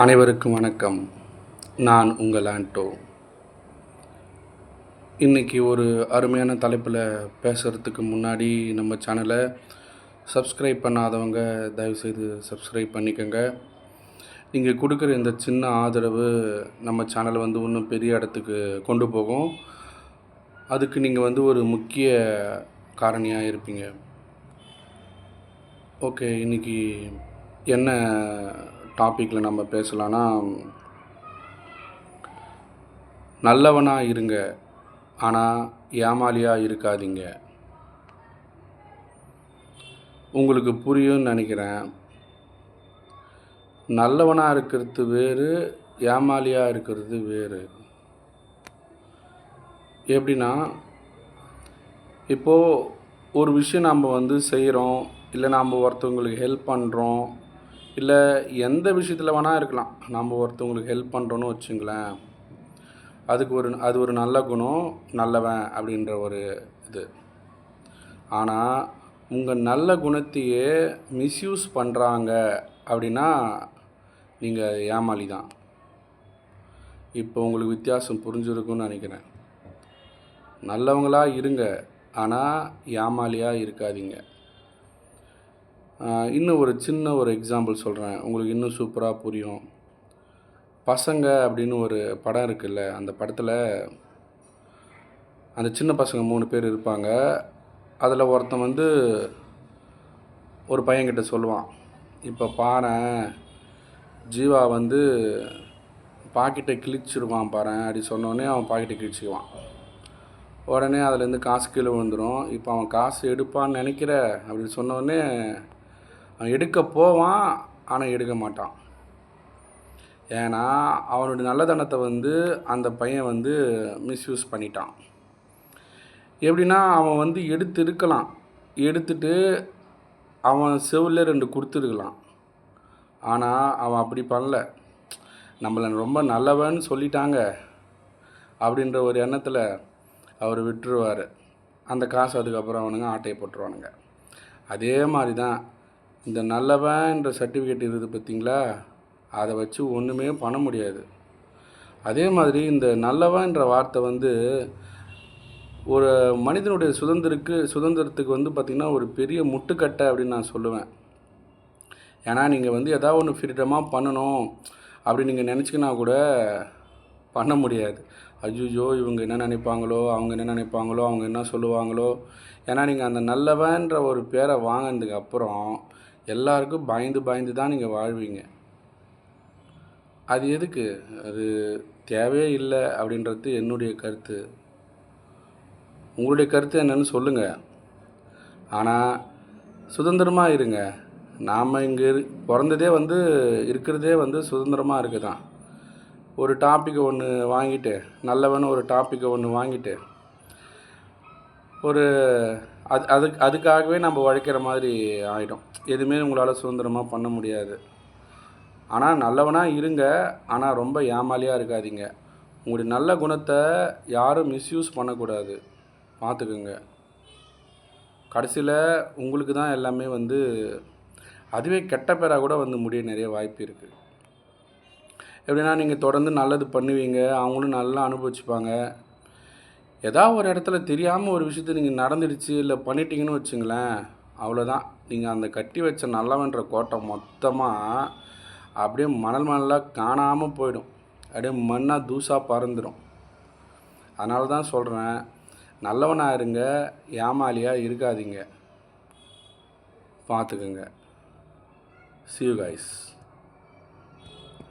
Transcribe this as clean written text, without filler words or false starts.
அனைவருக்கும் வணக்கம். நான் உங்கள் ஆண்டோ. இன்றைக்கி ஒரு அருமையான தலைப்பில் பேசுகிறதுக்கு முன்னாடி நம்ம சேனலை சப்ஸ்கிரைப் பண்ணாதவங்க தயவுசெய்து சப்ஸ்கிரைப் பண்ணிக்கோங்க. நீங்கள் கொடுக்குற இந்த சின்ன ஆதரவு நம்ம சேனலை இன்னும் பெரிய இடத்துக்கு கொண்டு போகும். அதுக்கு நீங்கள் ஒரு முக்கிய காரணியாக இருப்பீங்க. ஓகே, இன்றைக்கி என்ன டாப்பிக்கில் நம்ம பேசலான்னா, நல்லவனாக இருங்க, ஆனால் ஏமாளியாக இருக்காதீங்க. உங்களுக்கு புரியும்னு நினைக்கிறேன். நல்லவனாக இருக்கிறது வேறு, ஏமாளியாக இருக்கிறது வேறு. எப்படின்னா, இப்போது ஒரு விஷயம் நாம் செய்கிறோம், இல்லை நாம் ஒருத்தவங்களுக்கு ஹெல்ப் பண்ணுறோம், இல்லை எந்த விஷயத்தில் வேணால் இருக்கலாம். நாம் ஒருத்தவங்களுக்கு ஹெல்ப் பண்ணுறோன்னு வச்சுங்களேன், அது ஒரு நல்ல குணம், நல்லவன் அப்படின்ற ஒரு இது. ஆனால் உங்கள் நல்ல குணத்தையே மிஸ்யூஸ் பண்ணுறாங்க அப்படின்னா நீங்கள் ஏமாளி தான். இப்போ உங்களுக்கு வித்தியாசம் புரிஞ்சிருக்குன்னு நினைக்கிறேன். நல்லவங்களாக இருங்க, ஆனால் ஏமாளியாக இருக்காதீங்க. இன்னும் ஒரு சின்ன எக்ஸாம்பிள் சொல்கிறேன், உங்களுக்கு இன்னும் சூப்பராக புரியும். பசங்க அப்படின்னு ஒரு படம் இருக்குல்ல, அந்த படத்தில் அந்த சின்ன பசங்க 3 பேர் இருப்பாங்க. அதில் ஒருத்தன் ஒரு பையன்கிட்ட சொல்லுவான், இப்போ பாரேன் ஜீவா பாக்கெட்டை கிழிச்சிடுவான் பாரேன் அப்படி சொன்னோடனே அவன் பாக்கெட்டை கிழிச்சிக்குவான். உடனே அதுலேருந்து காசு கீழே விழுந்துடும். இப்போ அவன் காசு எடுப்பான்னு நினைக்கிற அப்படின்னு சொன்னோடனே அவன் எடுக்க போவான், ஆனால் எடுக்க மாட்டான். ஏன்னா அவனுடைய நல்லதனத்தை அந்த பையன் மிஸ்யூஸ் பண்ணிட்டான். எப்படின்னா, அவன் எடுத்துருக்கலாம், எடுத்துட்டு அவன் செவில் 2 கொடுத்துருக்கலாம். ஆனால் அவன் அப்படி பண்ணல. நம்மளை ரொம்ப நல்லவன்னு சொல்லிட்டாங்க அப்படின்ற ஒரு எண்ணத்தில் அவர் விட்டுருவார். அந்த காசு அதுக்கப்புறம் அவனுங்க ஆட்டையை போட்டுருவானுங்க. அதே மாதிரி தான் இந்த நல்லவன்ற சர்டிஃபிகேட் இருக்குது பார்த்தீங்களா, அதை வச்சு ஒன்றுமே பண்ண முடியாது. அதே மாதிரி இந்த நல்லவன்ற வார்த்தை ஒரு மனிதனுடைய சுதந்திரத்துக்கு பார்த்திங்கன்னா ஒரு பெரிய முட்டுக்கட்டை அப்படின்னு நான் சொல்லுவேன். ஏன்னா நீங்கள் ஏதாவது ஒன்று ஃப்ரீடமாக பண்ணணும் அப்படி நீங்கள் நினச்சிக்கினா கூட பண்ண முடியாது. ஐயோ இவங்க என்ன நினைப்பாங்களோ, அவங்க என்ன நினைப்பாங்களோ, அவங்க என்ன சொல்லுவாங்களோ. ஏன்னா நீங்கள் அந்த நல்லவன்ற ஒரு பேரை வாங்கினதுக்கு அப்புறம் எல்லாருக்கும் பயந்து தான் நீங்கள் வாழ்வீங்க. அது எதுக்கு? அது தேவையே இல்லை அப்படின்றது என்னுடைய கருத்து. உங்களுடைய கருத்து என்னன்னு சொல்லுங்கள். ஆனால் சுதந்திரமாக இருங்க. நாம் இங்கே பிறந்ததே இருக்கிறதே சுதந்திரமாக இருக்க தான். ஒரு டாப்பிக்கை ஒன்று வாங்கிட்டு, நல்லவன்னு ஒரு டாப்பிக்கை ஒன்று வாங்கிட்டு அதுக்காகவே நம்ம உழைக்கிற மாதிரி ஆகிடும். எதுவுமே உங்களால் சுதந்திரமாக பண்ண முடியாது. ஆனால் நல்லவனாக இருங்க, ஆனால் ரொம்ப ஏமாளியாக இருக்காதீங்க. உங்களுடைய நல்ல குணத்தை யாரும் மிஸ்யூஸ் பண்ணக்கூடாது, பார்த்துக்குங்க. கடைசியில் உங்களுக்கு தான் எல்லாமே அதுவே கெட்ட பேராக கூட முடிய நிறைய வாய்ப்பு இருக்குது. எப்படின்னா, நீங்கள் தொடர்ந்து நல்லது பண்ணுவீங்க, அவங்களும் நல்லா அனுபவிச்சுப்பாங்க. ஏதாவது ஒரு இடத்துல தெரியாமல் ஒரு விஷயத்தை நீங்கள் நடந்துடுச்சு இல்லை பண்ணிட்டீங்கன்னு வச்சுங்களேன், அவ்வளோதான். நீங்கள் அந்த கட்டி வச்ச நல்லவன்ற கோட்டை மொத்தமாக அப்படியே மணலாக காணாமல் போயிடும். அப்படியே மண்ணாக தூசாக பறந்துடும். அதனால தான் சொல்கிறேன், நல்லவனாக இருங்க, ஏமாளியாக இருக்காதீங்க, பார்த்துக்குங்க. See you guys.